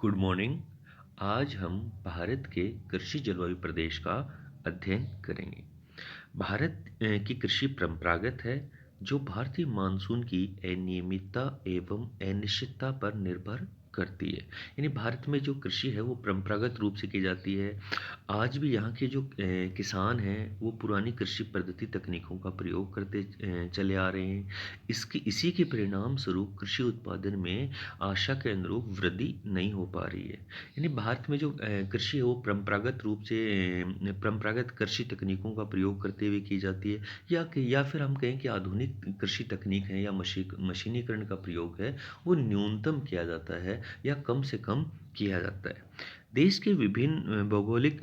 Good morning. आज हम भारत के कृषि जलवायु प्रदेश का अध्ययन करेंगे। भारत की कृषि परंपरागत है, जो भारतीय मानसून की अनियमितता एवं अनिश्चितता पर निर्भर करती है। यानी भारत में जो कृषि है वो परंपरागत रूप से की जाती है। आज भी यहाँ के जो किसान हैं वो पुरानी कृषि पद्धति तकनीकों का प्रयोग करते चले आ रहे हैं। इसी के परिणाम स्वरूप कृषि उत्पादन में आशा के अनुरूप वृद्धि नहीं हो पा रही है। यानी भारत में जो कृषि है वो परंपरागत रूप से परंपरागत कृषि तकनीकों का प्रयोग करते हुए की जाती है, या फिर हम कहें कि आधुनिक कृषि तकनीक है या मशीनीकरण का प्रयोग है वो न्यूनतम किया जाता है या कम से कम किया जाता है। देश के विभिन्न भौगोलिक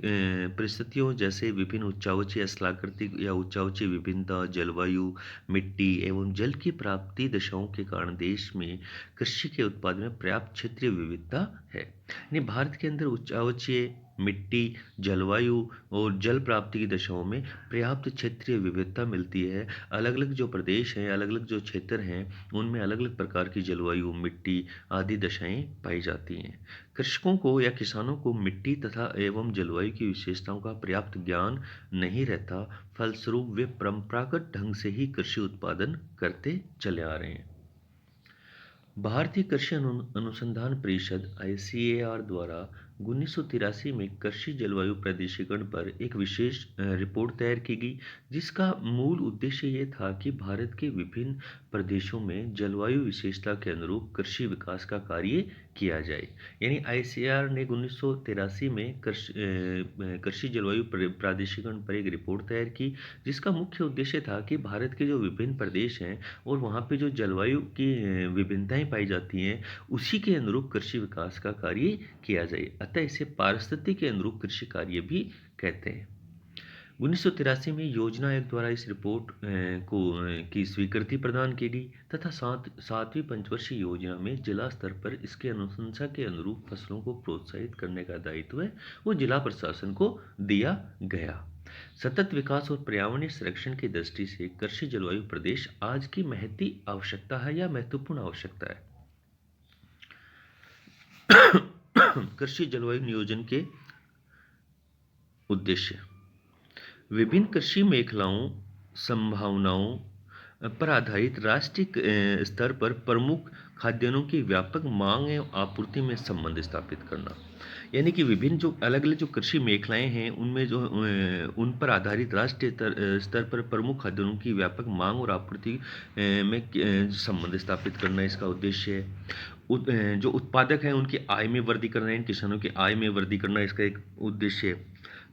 परिस्थितियों जैसे विभिन्न उच्चावचीय स्थलाकृतिक या उच्चावचीय विभिन्नता, जलवायु, मिट्टी एवं जल की प्राप्ति दशाओं के कारण देश में कृषि के उत्पादन में पर्याप्त क्षेत्रीय विविधता है। यानी भारत के अंदर उच्चावचीय मिट्टी, जलवायु और जल प्राप्ति की दशाओं में पर्याप्त क्षेत्रीय विविधता मिलती है। अलग अलग जो प्रदेश हैं, अलग अलग जो क्षेत्र हैं, उनमें अलग अलग प्रकार की जलवायु, मिट्टी आदि दशाएं पाई जाती हैं। कृषकों को या किसानों को मिट्टी तथा एवं जलवायु की विशेषताओं का पर्याप्त ज्ञान नहीं रहता। फलस्वरूप वे परंपरागत ढंग से ही कृषि उत्पादन करते चले आ रहे हैं। भारतीय कृषि अनुसंधान परिषद (ICAR) द्वारा 1983 में कृषि जलवायु प्राधिकरण पर एक विशेष रिपोर्ट तैयार की गई, जिसका मूल उद्देश्य ये था कि भारत के विभिन्न प्रदेशों में जलवायु विशेषता के अनुरूप कृषि विकास का कार्य किया जाए। यानी ICAR ने 1983 में कृषि जलवायु प्राधिकरण पर एक रिपोर्ट तैयार की, जिसका मुख्य उद्देश्य था कि भारत के जो विभिन्न प्रदेश हैं और वहाँ पे जो जलवायु की विभिन्नताएं पाई जाती हैं, उसी के अनुरूप कृषि विकास का कार्य किया जाए। अतः इसे पारिस्थितिकी के अनुरूप कृषि कार्य भी कहते हैं। 1983 में योजना आयोग द्वारा इस रिपोर्ट की स्वीकृति प्रदान की गई तथा सातवीं पंचवर्षीय योजना में जिला स्तर पर इसके अनुशंसा के अनुरूप फसलों को प्रोत्साहित करने का दायित्व है वो जिला प्रशासन को दिया गया। सतत विकास और पर्यावरणीय संरक्षण की दृष्टि से कृषि जलवायु प्रदेश आज की महती आवश्यकता है या महत्वपूर्ण आवश्यकता है। कृषि जलवायु नियोजन के उद्देश्य: विभिन्न कृषि मेखलाओं, संभावनाओं पर आधारित राष्ट्रीय स्तर पर प्रमुख खाद्यान्नों की व्यापक मांग एवं आपूर्ति में संबंध स्थापित करना। यानी कि विभिन्न जो अलग अलग जो कृषि मेखलाएं हैं उनमें जो उन पर आधारित राष्ट्रीय स्तर पर प्रमुख खाद्यान्नों की व्यापक मांग और आपूर्ति में संबंध स्थापित करना इसका उद्देश्य है। जो उत्पादक हैं उनकी आय में वृद्धि करना, इन किसानों की आय में वृद्धि करना इसका एक उद्देश्य है।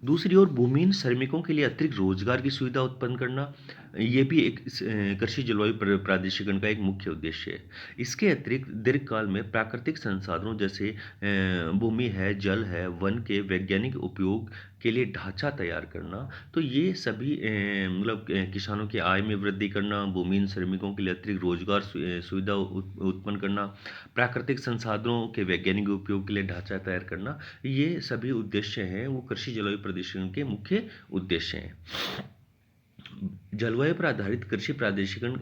दूसरी ओर भूमिहीन श्रमिकों के लिए अतिरिक्त रोजगार की सुविधा उत्पन्न करना, ये भी एक कृषि जलवायु प्राधिकरण का एक मुख्य उद्देश्य है। इसके अतिरिक्त दीर्घकाल में प्राकृतिक संसाधनों जैसे भूमि है, जल है, वन के वैज्ञानिक उपयोग के लिए ढांचा तैयार करना, तो ये सभी मतलब किसानों की आय में वृद्धि करना, भूमिहीन श्रमिकों के लिए अतिरिक्त रोजगार सुविधा उत्पन्न करना, प्राकृतिक संसाधनों के वैज्ञानिक उपयोग के लिए ढांचा तैयार करना, ये सभी उद्देश्य हैं वो कृषि जलवायु प्राधिकरण के मुख्य उद्देश्य हैं। जलवायु पर आधारित कृषि प्राधिकरण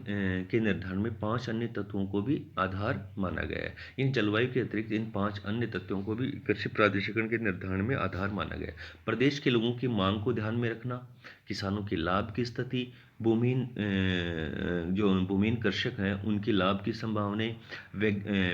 के निर्धारण में 5 अन्य तत्वों को भी आधार माना गया है। इन जलवायु के अतिरिक्त इन 5 अन्य तत्वों को भी कृषि प्राधिकरण के निर्धारण में आधार माना गया है। प्रदेश के लोगों की मांग को ध्यान में रखना, किसानों के लाभ की स्थिति, जो भूमिहीन कृषक हैं उनकी लाभ की संभावनाएं,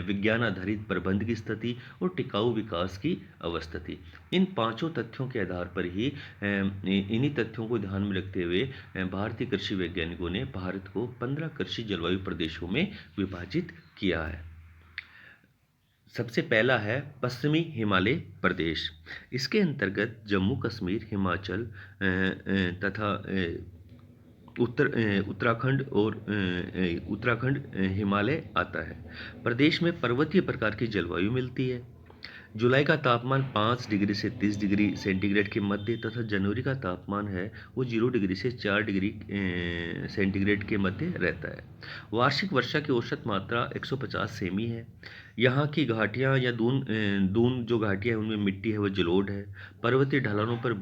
विज्ञान आधारित प्रबंध की स्थिति और टिकाऊ विकास की अवस्थिति। इन पांचों तथ्यों के आधार पर ही इन्हीं तथ्यों को ध्यान में रखते हुए भारतीय कृषि वैज्ञानिकों ने भारत को 15 कृषि जलवायु प्रदेशों में विभाजित किया है। सबसे पहला है पश्चिमी हिमालय प्रदेश। इसके अंतर्गत जम्मू कश्मीर, हिमाचल तथा उत्तराखंड हिमालय आता है। प्रदेश में पर्वतीय प्रकार की जलवायु मिलती है। जुलाई का तापमान 5 डिग्री से 30 डिग्री सेंटीग्रेड के मध्य तथा जनवरी का तापमान है वो 0 डिग्री से 4 डिग्री सेंटीग्रेड के मध्य रहता है। वार्षिक वर्षा की औसत मात्रा 150 सेमी है। यहाँ की घाटियाँ या दून जो घाटियाँ हैं उनमें मिट्टी है वो जलोढ़ है। पर्वतीय ढलानों पर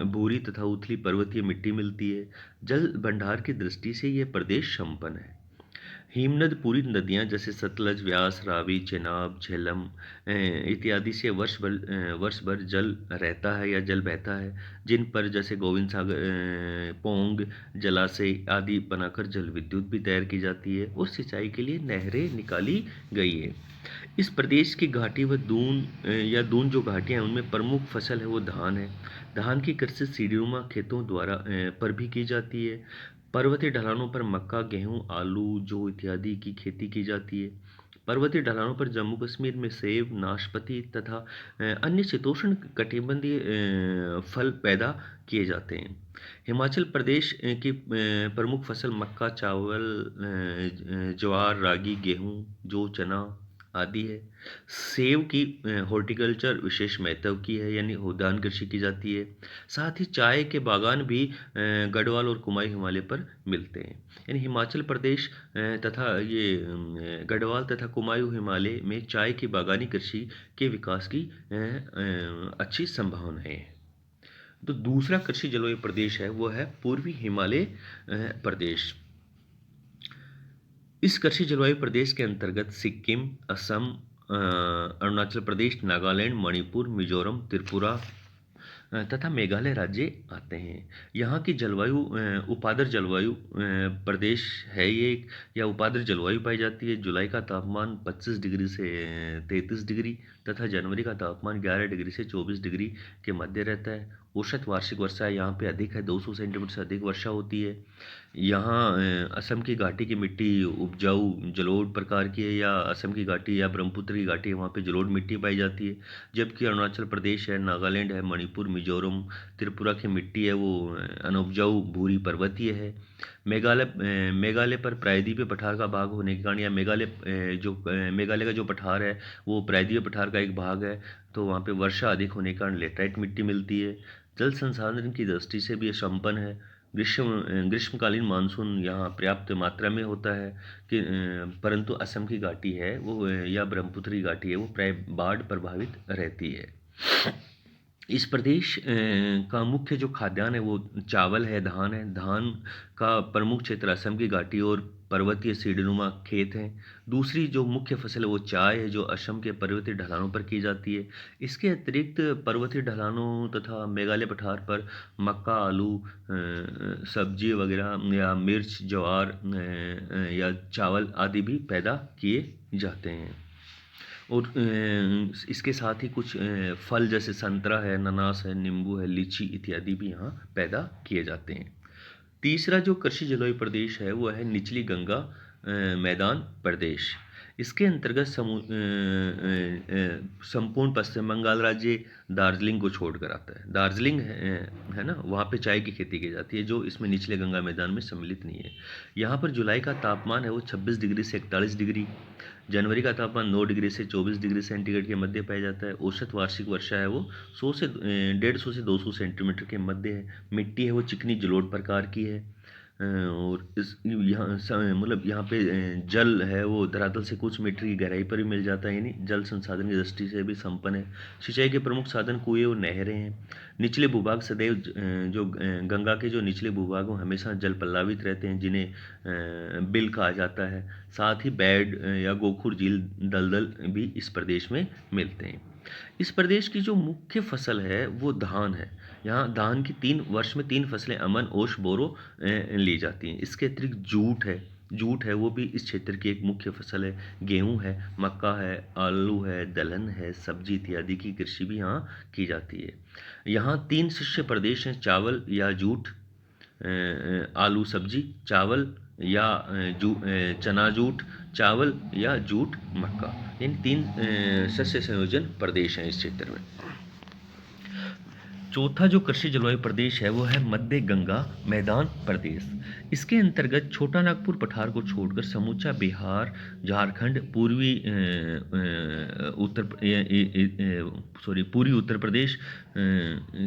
भूरी तथा उथली पर्वतीय मिट्टी मिलती है। जल भंडार की दृष्टि से ये प्रदेश संपन्न है। हिमनद पूरी नदियाँ जैसे सतलज, व्यास, रावी, चेनाब, झेलम इत्यादि से वर्ष भर जल रहता है या जल बहता है, जिन पर जैसे गोविंद सागर, पोंग जलाशय आदि बनाकर जल विद्युत भी तैयार की जाती है और सिंचाई के लिए नहरें निकाली गई है। इस प्रदेश की घाटी व दून जो घाटियाँ हैं उनमें प्रमुख फसल है वो धान है। धान की कृषि सीढ़ीनुमा खेतों द्वारा पर भी की जाती है। पर्वतीय ढलानों पर मक्का, गेहूँ, आलू, जौ इत्यादि की खेती की जाती है। पर्वतीय ढलानों पर जम्मू कश्मीर में सेब, नाशपाती तथा अन्य शीतोष्ण कटिबंधीय फल पैदा किए जाते हैं। हिमाचल प्रदेश की प्रमुख फसल मक्का, चावल, ज्वार, रागी, गेहूँ, जौ, चना आदि है। सेब की हॉर्टिकल्चर विशेष महत्व की है, यानी उद्यान कृषि की जाती है। साथ ही चाय के बागान भी गढ़वाल और कुमाऊं हिमालय पर मिलते हैं। यानी हिमाचल प्रदेश तथा ये गढ़वाल तथा कुमाऊं हिमालय में चाय की बागानी कृषि के विकास की अच्छी संभावनाएं हैं। तो दूसरा कृषि जलवायु प्रदेश है वो है पूर्वी हिमालय प्रदेश। इस कृषि जलवायु प्रदेश के अंतर्गत सिक्किम, असम, अरुणाचल प्रदेश, नागालैंड, मणिपुर, मिजोरम, त्रिपुरा तथा मेघालय राज्य आते हैं। यहाँ की जलवायु उपाद्र जलवायु प्रदेश है ये एक, या उपाद्र जलवायु पाई जाती है। जुलाई का तापमान 25 डिग्री से 33 डिग्री तथा जनवरी का तापमान 11 डिग्री से 24 डिग्री के मध्य रहता है। औसत वार्षिक वर्षा यहाँ पे अधिक है, 200 सेंटीमीटर से अधिक वर्षा होती है। यहाँ असम की घाटी की मिट्टी उपजाऊ जलोढ़ प्रकार की है, या असम की घाटी या ब्रह्मपुत्र की घाटी है वहाँ पे जलोढ़ मिट्टी पाई जाती है। जबकि अरुणाचल प्रदेश है, नागालैंड है, मणिपुर, मिजोरम, त्रिपुरा की मिट्टी है वो अनउपजाऊ भूरी पर्वतीय है। मेघालय पर प्रायद्वीपीय पठार का भाग होने के कारण, या मेघालय का जो पठार है वो प्रायद्वीपीय पठार का एक भाग है, तो वहाँ पे वर्षा अधिक होने के कारण लेटराइट मिट्टी मिलती है। जल संसाधन की दृष्टि से भी ये संपन्न है। ग्रीष्मकालीन मानसून यहाँ पर्याप्त मात्रा में होता है कि परंतु असम की घाटी है वो या ब्रह्मपुत्र की घाटी है वो प्राय बाढ़ प्रभावित रहती है। इस प्रदेश का मुख्य जो खाद्यान्न है वो चावल है, धान है। धान का प्रमुख क्षेत्र असम की घाटी और पर्वतीय सीढ़ीनुमा खेत हैं। दूसरी जो मुख्य फसल है वो चाय है, जो असम के पर्वतीय ढलानों पर की जाती है। इसके अतिरिक्त पर्वतीय ढलानों तथा मेघालय पठार पर मक्का, आलू, सब्जी वगैरह या मिर्च, ज्वार या चावल आदि भी पैदा किए जाते हैं। और इसके साथ ही कुछ फल जैसे संतरा है, अनानास है, नींबू है, लीची इत्यादि भी यहाँ पैदा किए जाते हैं। तीसरा जो कृषि जलवायु प्रदेश है वो है निचली गंगा मैदान प्रदेश। इसके अंतर्गत संपूर्ण पश्चिम बंगाल राज्य दार्जिलिंग को छोड़कर आता है। दार्जिलिंग है ना, वहाँ पे चाय की खेती की जाती है, जो इसमें निचले गंगा मैदान में सम्मिलित नहीं है। यहाँ पर जुलाई का तापमान है वो 26 डिग्री से 41 डिग्री, जनवरी का तापमान 9 डिग्री से 24 डिग्री सेंटीग्रेड के मध्य पाया जाता है। औसत वार्षिक वर्षा है वो 150 से 200 सेंटीमीटर के मध्य है। मिट्टी है वो चिकनी जलोढ़ प्रकार की है। और इस यहाँ मतलब यहाँ पे जल है वो धरातल से कुछ मीटर की गहराई पर भी मिल जाता है, यानी जल संसाधन की दृष्टि से भी संपन्न है। सिंचाई के प्रमुख साधन कुएं और नहरें हैं। निचले भूभाग सदैव जो गंगा के जो निचले भूभाग हैं हमेशा जल पल्लावित रहते हैं, जिन्हें बिल कहा जाता है। साथ ही बैड या गोखुर झील दलदल भी इस प्रदेश में मिलते हैं। इस प्रदेश की जो मुख्य फसल है वो धान है। यहाँ धान की वर्ष में तीन फसलें अमन, ओश, बोरो ली जाती हैं। इसके अतिरिक्त जूट है वो भी इस क्षेत्र की एक मुख्य फसल है। गेहूँ है, मक्का है, आलू है, दलहन है, सब्जी इत्यादि की कृषि भी यहाँ की जाती है। यहाँ तीन शस्य प्रदेश हैं, चावल या जूट, आलू सब्जी, चावल या चना जूट, चावल या जूट मक्का, इन तीन शस्य संयोजन प्रदेश हैं इस क्षेत्र में। चौथा जो कृषि जलवायु प्रदेश है वो है मध्य गंगा मैदान प्रदेश। इसके अंतर्गत छोटा नागपुर पठार को छोड़कर समूचा बिहार, झारखंड, पूर्वी उत्तर प्रदेश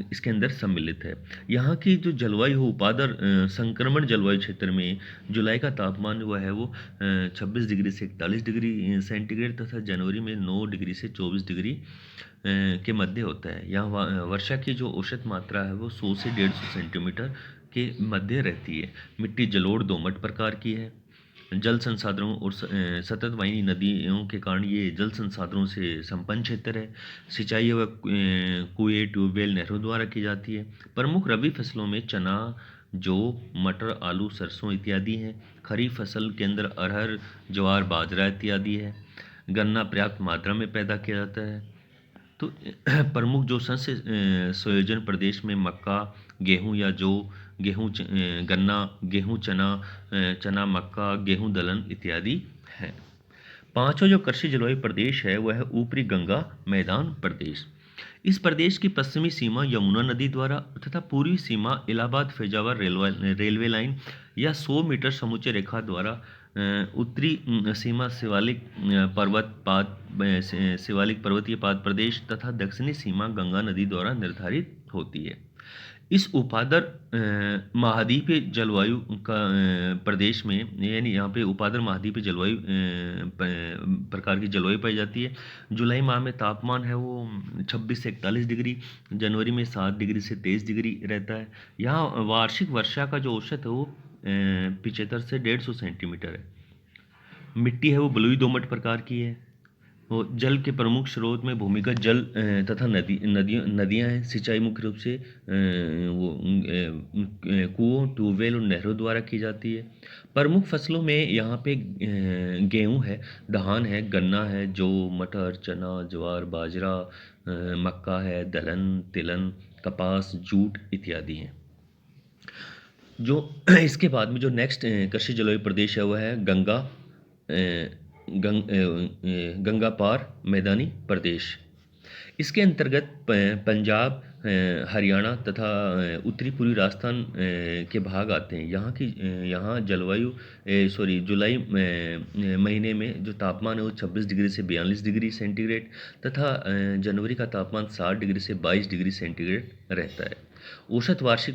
इसके अंदर सम्मिलित है। यहाँ की जो जलवायु हो उपादर संक्रमण जलवायु क्षेत्र में जुलाई का तापमान हुआ है वो 26 डिग्री से 41 डिग्री सेंटीग्रेड तथा जनवरी में 9 डिग्री से 24 डिग्री के मध्य होता है। यहाँ वर्षा की जो औसत मात्रा है वो 100 से 150 सेंटीमीटर के मध्य रहती है। मिट्टी जलोढ़ दोमट प्रकार की है। जल संसाधनों और सतत वाहिनी नदियों के कारण ये जल संसाधनों से संपन्न क्षेत्र है। सिंचाई व कुएं, ट्यूबवेल, नहरों द्वारा की जाती है। प्रमुख रबी फसलों में चना, जौ, मटर, आलू, सरसों इत्यादि हैं। खरीफ फसल के अंदर अरहर, ज्वार, बाजरा इत्यादि है। गन्ना पर्याप्त मात्रा में पैदा किया जाता है। तो प्रमुख जो शस्य संयोजन प्रदेश में मक्का, गेहूं या जौ, गन्ना, गेहूं, चना, मक्का, गेहूं दलहन इत्यादि हैं। पांचवा जो कृषि जलवायु प्रदेश है वह है ऊपरी गंगा मैदान प्रदेश। इस प्रदेश की पश्चिमी सीमा यमुना नदी द्वारा तथा पूर्वी सीमा इलाहाबाद फैजाबाद रेलवे लाइन या 100 मीटर समुच्चय रेखा द्वारा, उत्तरी सीमा शिवालिक पर्वतीय पाद प्रदेश तथा दक्षिणी सीमा गंगा नदी द्वारा निर्धारित होती है। इस उपादर महाद्वीपीय जलवायु का प्रदेश में, यानी यहाँ पे उपादर महाद्वीपीय जलवायु प्रकार की जलवायु पाई जाती है। जुलाई माह में तापमान है वो 26 से 41 डिग्री, जनवरी में 7 डिग्री से 23 डिग्री रहता है। यहाँ वार्षिक वर्षा का जो औसत है वो 75 से 150 सेंटीमीटर है। मिट्टी है वो बलुई दोमट प्रकार की है। वो जल के प्रमुख स्रोत में भूमिगत जल तथा नदियाँ हैं। सिंचाई मुख्य रूप से कुओं, ट्यूबवेल और नहरों द्वारा की जाती है। प्रमुख फसलों में यहाँ पे गेहूँ है, धान है, गन्ना है, जौ, मटर, चना, ज्वार, बाजरा, मक्का है, दलहन, तिलहन, कपास, जूट इत्यादि हैं। जो इसके बाद में जो नेक्स्ट कृषि जलवायु प्रदेश है वह है गंगा पार मैदानी प्रदेश। इसके अंतर्गत पंजाब, हरियाणा तथा उत्तरी पूर्वी राजस्थान के भाग आते हैं। यहाँ जलवायु जुलाई महीने में जो तापमान है वो 26 डिग्री से 42 डिग्री सेंटीग्रेड तथा जनवरी का तापमान 60 डिग्री से 22 डिग्री सेंटीग्रेड रहता है। औसत वार्षिक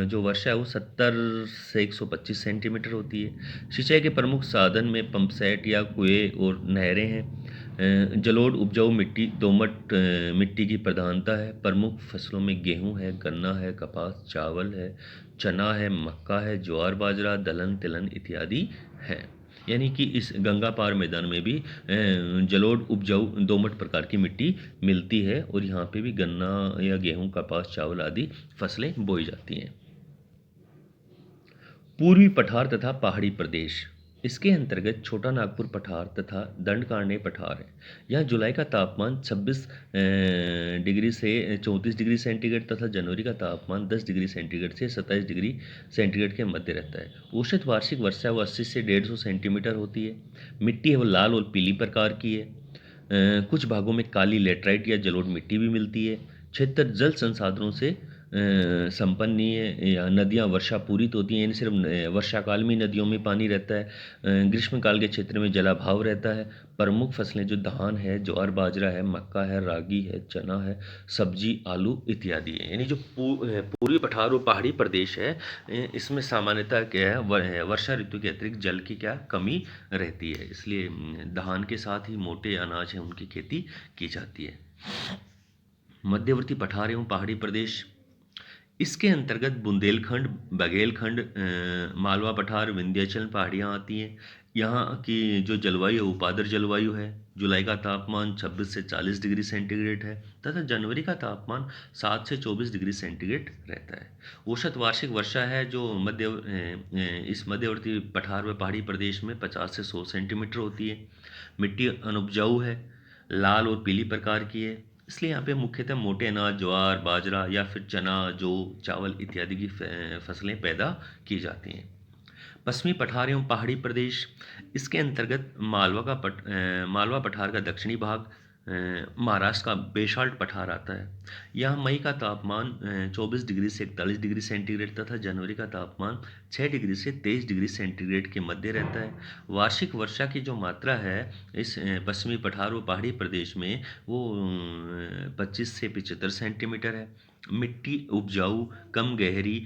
जो वर्षा है वो 70 से 125 सेंटीमीटर होती है। सिंचाई के प्रमुख साधन में पंप सेट या कुएं और नहरें हैं। जलोढ़ उपजाऊ मिट्टी, दोमट मिट्टी की प्रधानता है। प्रमुख फसलों में गेहूं है, गन्ना है, कपास, चावल है, चना है, मक्का है, ज्वार, बाजरा, दलहन, तिलहन इत्यादि है। यानी कि इस गंगा पार मैदान में भी जलोढ़ उपजाऊ दोमट प्रकार की मिट्टी मिलती है और यहाँ पे भी गन्ना या गेहूं, कपास, चावल आदि फसलें बोई जाती हैं। पूर्वी पठार तथा पहाड़ी प्रदेश, इसके अंतर्गत छोटा नागपुर पठार तथा दंडकारण्य पठार है। यहाँ जुलाई का तापमान 26 डिग्री से 34 डिग्री सेंटीग्रेड तथा जनवरी का तापमान 10 डिग्री सेंटीग्रेड से 27 डिग्री सेंटीग्रेड के मध्य रहता है। औसत वार्षिक वर्षा वो 80 से 150 सेंटीमीटर होती है। मिट्टी है वो लाल और पीली प्रकार की है। कुछ भागों में काली लेटराइट या जलोढ़ मिट्टी भी मिलती है। क्षेत्र जल संसाधनों से संपन्न नहीं है। या नदियाँ वर्षापूरित होती हैं, यानी सिर्फ वर्षाकाल में नदियों में पानी रहता है। ग्रीष्मकाल के क्षेत्र में जलाभाव रहता है। प्रमुख फसलें जो धान है, ज्वार, बाजरा है, मक्का है, रागी है, चना है, सब्जी, आलू इत्यादि है। यानी जो पूर्वी पठार और पहाड़ी प्रदेश है, इसमें सामान्यतः क्या है, वर्षा ऋतु के अतिरिक्त जल की क्या कमी रहती है, इसलिए धान के साथ ही मोटे अनाज है उनकी खेती की जाती है। मध्यवर्ती पठार एवं पहाड़ी प्रदेश, इसके अंतर्गत बुंदेलखंड, बघेलखंड, मालवा पठार, विंध्याचल पहाड़ियाँ आती हैं। यहाँ की जो जलवायु उपादर जलवायु है। जुलाई का तापमान 26 से 40 डिग्री सेंटीग्रेड है तथा जनवरी का तापमान 7 से 24 डिग्री सेंटीग्रेड रहता है। औसत वार्षिक वर्षा है जो इस मध्यवर्ती पठार व पहाड़ी प्रदेश में 50 से 100 सेंटीमीटर होती है। मिट्टी अनुपजाऊ है, लाल और पीली प्रकार की है, इसलिए यहाँ पे मुख्यतः मोटे अनाज, ज्वार, बाजरा या फिर चना, जौ, चावल इत्यादि की फसलें पैदा की जाती हैं। पश्चिमी पठार एवं पहाड़ी प्रदेश, इसके अंतर्गत मालवा पठार का दक्षिणी भाग, महाराष्ट्र का बेसाल्ट पठार आता है। यहाँ मई का तापमान 24 डिग्री से 41 डिग्री सेंटीग्रेड तथा जनवरी का तापमान 6 डिग्री से 23 डिग्री सेंटीग्रेड के मध्य रहता है। वार्षिक वर्षा की जो मात्रा है इस पश्चिमी पठार व पहाड़ी प्रदेश में वो 25 से 75 सेंटीमीटर है। मिट्टी उपजाऊ, कम गहरी,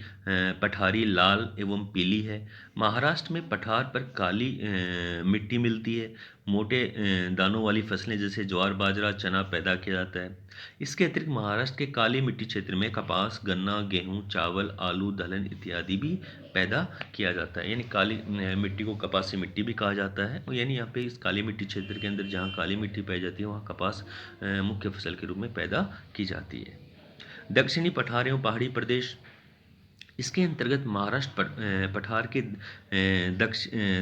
पठारी लाल एवं पीली है। महाराष्ट्र में पठार पर काली मिट्टी मिलती है। मोटे दानों वाली फसलें जैसे ज्वार, बाजरा, चना पैदा किया जाता है। इसके अतिरिक्त महाराष्ट्र के काली मिट्टी क्षेत्र में कपास, गन्ना, गेहूँ, चावल, आलू, दलहन इत्यादि भी पैदा किया जाता है। यानी काली मिट्टी को कपासी मिट्टी भी कहा जाता है। और यानी यहाँ पे इस काली मिट्टी क्षेत्र के अंदर जहाँ काली मिट्टी पाई जाती है वहाँ कपास मुख्य फसल के रूप में पैदा की जाती है। दक्षिणी पठार एवं पहाड़ी प्रदेश, इसके अंतर्गत महाराष्ट्र पठार के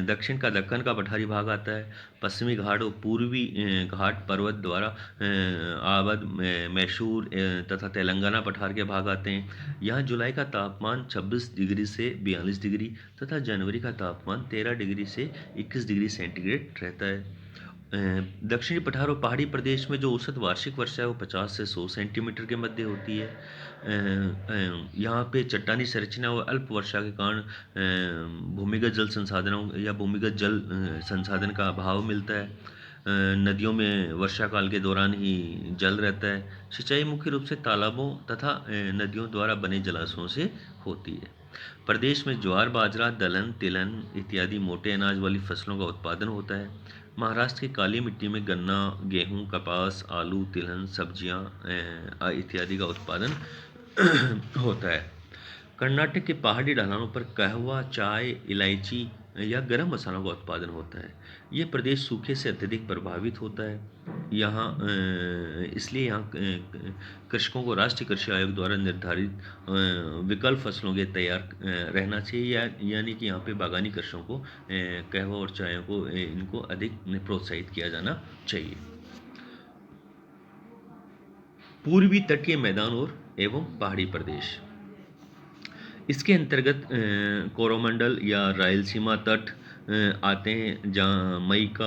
दक्षिण का दक्कन का पठारी भाग आता है। पश्चिमी घाट और पूर्वी घाट पर्वत द्वारा आवद मैसूर तथा तेलंगाना पठार के भाग आते हैं। यहाँ जुलाई का तापमान 26 डिग्री से 42 डिग्री तथा जनवरी का तापमान 13 डिग्री से 21 डिग्री सेंटीग्रेड रहता है। दक्षिणी पठार और पहाड़ी प्रदेश में जो औसत वार्षिक वर्षा है वो 50 से 100 सेंटीमीटर के मध्य होती है। यहाँ पे चट्टानी संरचना और अल्प वर्षा के कारण भूमिगत जल संसाधनों या भूमिगत जल संसाधन का अभाव मिलता है। नदियों में वर्षा काल के दौरान ही जल रहता है। सिंचाई मुख्य रूप से तालाबों तथा नदियों द्वारा बने जलाशयों से होती है। प्रदेश में ज्वार, बाजरा, दलहन, तिलहन इत्यादि मोटे अनाज वाली फसलों का उत्पादन होता है। महाराष्ट्र की काली मिट्टी में गन्ना, गेहूँ, कपास, आलू, तिलहन, सब्जियाँ इत्यादि का उत्पादन होता है। कर्नाटक के पहाड़ी ढलानों पर कहवा, चाय, इलायची या गरम मसालों का उत्पादन होता है। ये प्रदेश सूखे से अत्यधिक प्रभावित होता है। यहाँ इसलिए यहाँ कृषकों को राष्ट्रीय कृषि आयोग द्वारा निर्धारित विकल्प फसलों के तैयार रहना चाहिए, यानी कि यहाँ पे बागानी कृषकों को कहवा और चाय को इनको अधिक प्रोत्साहित किया जाना चाहिए। पूर्वी तटीय मैदान और एवं पहाड़ी प्रदेश, इसके अंतर्गत कोरोमंडल या रायलसीमा तट आते हैं, जहाँ मई का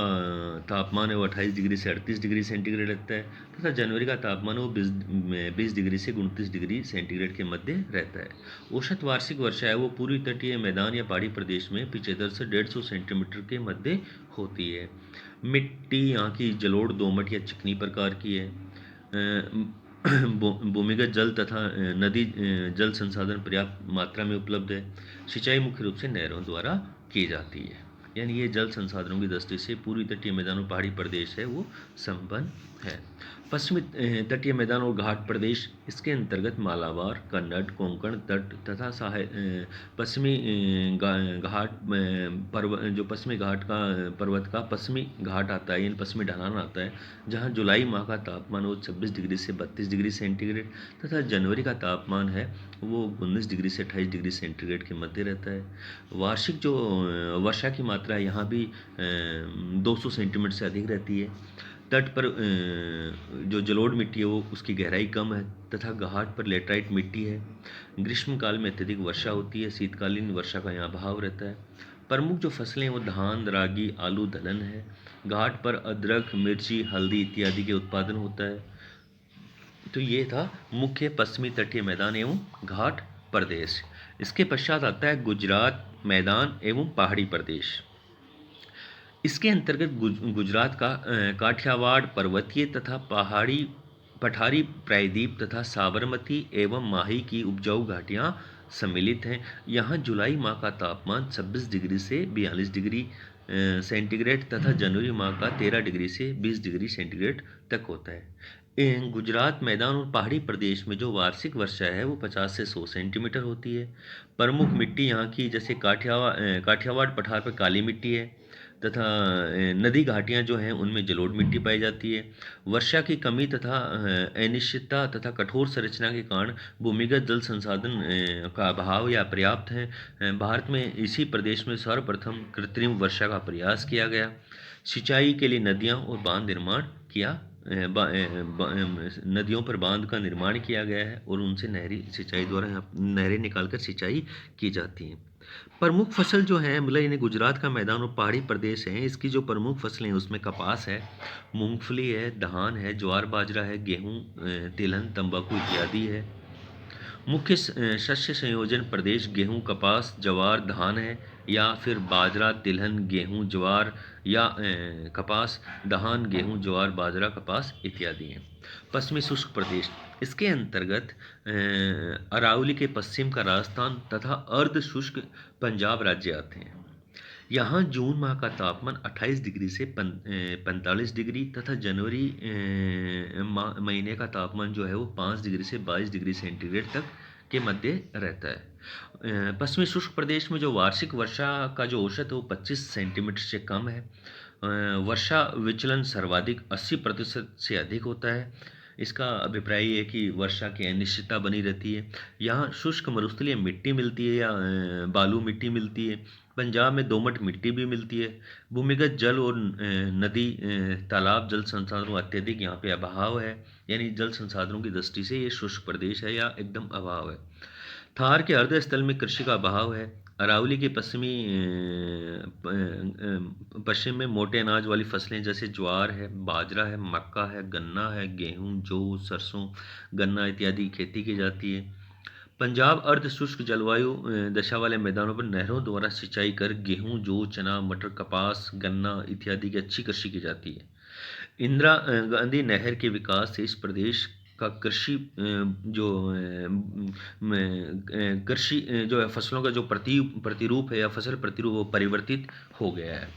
तापमान है वो 28 डिग्री से 38 डिग्री सेंटीग्रेड रहता है तथा जनवरी का तापमान वो 20 डिग्री से 29 डिग्री सेंटीग्रेड के मध्य रहता है। औसत वार्षिक वर्षा है वो पूर्वी तटीय मैदान या पहाड़ी प्रदेश में 75 से 150 सेंटीमीटर के मध्य होती है। मिट्टी यहाँ की जलोढ़, दोमट या चिकनी प्रकार की है। भूमिगत जल तथा नदी जल संसाधन पर्याप्त मात्रा में उपलब्ध है। सिंचाई मुख्य रूप से नहरों द्वारा की जाती है। यानी ये जल संसाधनों की दृष्टि से पूर्वी तटीय मैदान और पहाड़ी प्रदेश है वो संपन्न है। पश्चिमी तटीय मैदान और घाट प्रदेश, इसके अंतर्गत मालाबार, कन्नड़, कोंकण तट तथा पश्चिमी घाट जो पश्चिमी घाट का पर्वत का पश्चिमी घाट आता है, यानी पश्चिमी ढलान आता है, जहाँ जुलाई माह का तापमान वो 26 डिग्री से 32 डिग्री सेंटीग्रेड तथा जनवरी का तापमान है वो 19 डिग्री से 28 डिग्री सेंटीग्रेड के मध्य रहता है। वार्षिक जो वर्षा की मात्रा यहाँ भी 200 सेंटीमीटर से अधिक रहती है। तट पर जो जलोढ़ मिट्टी है वो उसकी गहराई कम है तथा घाट पर लेटराइट मिट्टी है। ग्रीष्मकाल में अत्यधिक वर्षा होती है, शीतकालीन वर्षा का यहाँ अभाव रहता है। प्रमुख जो फसलें वो धान, रागी, आलू, दलहन है। घाट पर अदरक, मिर्ची, हल्दी इत्यादि के उत्पादन होता है। तो ये था मुख्य पश्चिमी तटीय मैदान एवं घाट प्रदेश। इसके पश्चात आता है गुजरात मैदान एवं पहाड़ी प्रदेश। इसके अंतर्गत गुजरात का काठियावाड़ पर्वतीय तथा पठारी प्रायद्वीप तथा साबरमती एवं माही की उपजाऊ घाटियाँ सम्मिलित हैं। यहाँ जुलाई माह का तापमान 26 डिग्री से 42 डिग्री सेंटीग्रेड तथा जनवरी माह का 13 डिग्री से 20 डिग्री सेंटीग्रेड तक होता है। गुजरात मैदान और पहाड़ी प्रदेश में जो वार्षिक वर्षा है वो 50 से 100 सेंटीमीटर होती है। प्रमुख मिट्टी यहाँ की जैसे काठियावाड़ पठार पर काली मिट्टी है तथा नदी घाटियाँ जो हैं उनमें जलोढ़ मिट्टी पाई जाती है। वर्षा की कमी तथा अनिश्चितता तथा कठोर संरचना के कारण भूमिगत जल संसाधन का अभाव या पर्याप्त है। भारत में इसी प्रदेश में सर्वप्रथम कृत्रिम वर्षा का प्रयास किया गया। सिंचाई के लिए नदियाँ और बांध निर्माण किया नदियों पर बांध का निर्माण किया गया है और उनसे नहरी सिंचाई द्वारा नहरें निकालकर सिंचाई की जाती हैं। प्रमुख फसल जो है मतलब इन्हें गुजरात का मैदान और पहाड़ी प्रदेश है, इसकी जो प्रमुख फसलें हैं उसमें कपास है, मूंगफली है, धान है, ज्वार बाजरा है, गेहूँ, तिलहन, तंबाकू इत्यादि है। मुख्य शस्य संयोजन प्रदेश गेहूँ, कपास, ज्वार, धान है या फिर बाजरा, तिलहन, गेहूँ, ज्वार या कपास, धान, गेहूँ, ज्वार, बाजरा, कपास इत्यादि हैं। पश्चिमी शुष्क प्रदेश, इसके अंतर्गत अरावली के पश्चिम का राजस्थान तथा अर्ध शुष्क पंजाब राज्य आते हैं। यहाँ जून माह का तापमान 28 डिग्री से 45 डिग्री तथा जनवरी महीने का तापमान जो है वो 5 डिग्री से 22 डिग्री सेंटीग्रेड तक के मध्य रहता है। पश्चिमी शुष्क प्रदेश में जो वार्षिक वर्षा का जो औसत है वो 25 सेंटीमीटर से कम है। वर्षा विचलन सर्वाधिक 80% से अधिक होता है। इसका अभिप्राय ये है कि वर्षा की अनिश्चितता बनी रहती है। यहाँ शुष्क मरुस्थलीय मिट्टी मिलती है या बालू मिट्टी मिलती है। पंजाब में दोमट मिट्टी भी मिलती है। भूमिगत जल और नदी तालाब जल संसाधनों का अत्यधिक यहाँ पे अभाव है, यानी जल संसाधनों की दृष्टि से ये शुष्क प्रदेश है या एकदम अभाव है। थार के अर्ध स्थल में कृषि का अभाव है। अरावली के पश्चिम में मोटे अनाज वाली फसलें जैसे ज्वार है, बाजरा है, मक्का है, गन्ना है, गेहूं, जौ, सरसों, गन्ना इत्यादि खेती की जाती है। पंजाब अर्ध शुष्क जलवायु दशा वाले मैदानों पर नहरों द्वारा सिंचाई कर गेहूं, जौ, चना, मटर, कपास, गन्ना इत्यादि की अच्छी कृषि की जाती है। इंदिरा गांधी नहर के विकास से इस प्रदेश का कृषि कृषि जो है फसलों का जो प्रतिरूप है या फसल प्रतिरूप वो परिवर्तित हो गया है।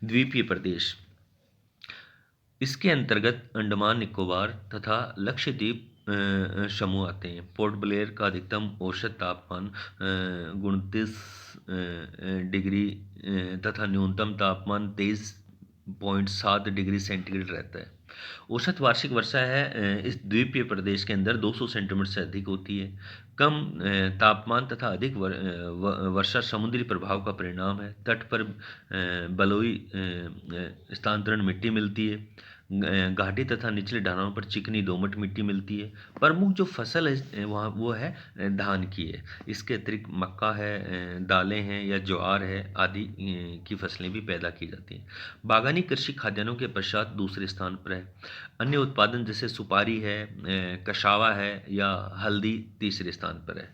द्वीपीय प्रदेश, इसके अंतर्गत अंडमान निकोबार तथा लक्षद्वीप समूह आते हैं। पोर्ट ब्लेयर का अधिकतम औसत तापमान 29 डिग्री तथा न्यूनतम तापमान 23.7 डिग्री सेंटीग्रेड रहता है। औसत वार्षिक वर्षा है इस द्वीपीय प्रदेश के अंदर 200 सेंटीमीटर से अधिक होती है। कम तापमान तथा अधिक वर्षा समुद्री प्रभाव का परिणाम है। तट पर बलुई स्थानांतरण मिट्टी मिलती है। घाटी तथा निचले ढलानों पर चिकनी दोमट मिट्टी मिलती है। प्रमुख जो फसल है वहाँ वो है धान की है। इसके अतिरिक्त मक्का है, दालें हैं या ज्वार है आदि की फसलें भी पैदा की जाती हैं। बागानी कृषि खाद्यान्नों के पश्चात दूसरे स्थान पर है। अन्य उत्पादन जैसे सुपारी है, कशावा है या हल्दी तीसरे स्थान पर है।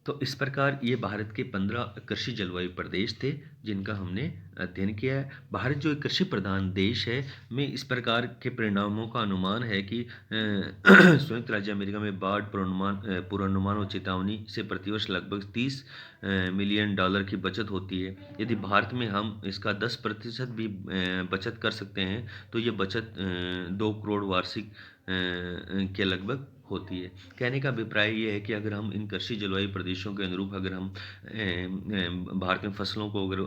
तो इस प्रकार ये भारत के 15 कृषि जलवायु प्रदेश थे जिनका हमने अध्ययन किया है। भारत जो एक कृषि प्रधान देश है में इस प्रकार के परिणामों का अनुमान है कि संयुक्त राज्य अमेरिका में बाढ़ पूर्वानुमान और चेतावनी से प्रतिवर्ष लगभग 30 मिलियन डॉलर की बचत होती है। यदि भारत में हम इसका 10% भी बचत कर सकते हैं तो ये बचत 2 करोड़ वार्षिक के लगभग होती है। कहने का अभिप्राय ये है कि अगर हम इन कृषि जलवायु प्रदेशों के अनुरूप अगर हम भारत में फसलों को अगर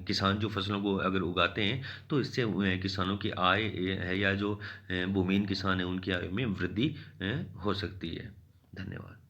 किसान जो फसलों को अगर उगाते हैं तो इससे किसानों की आय है या जो भूमिहीन किसान है उनकी आय में वृद्धि हो सकती है। धन्यवाद।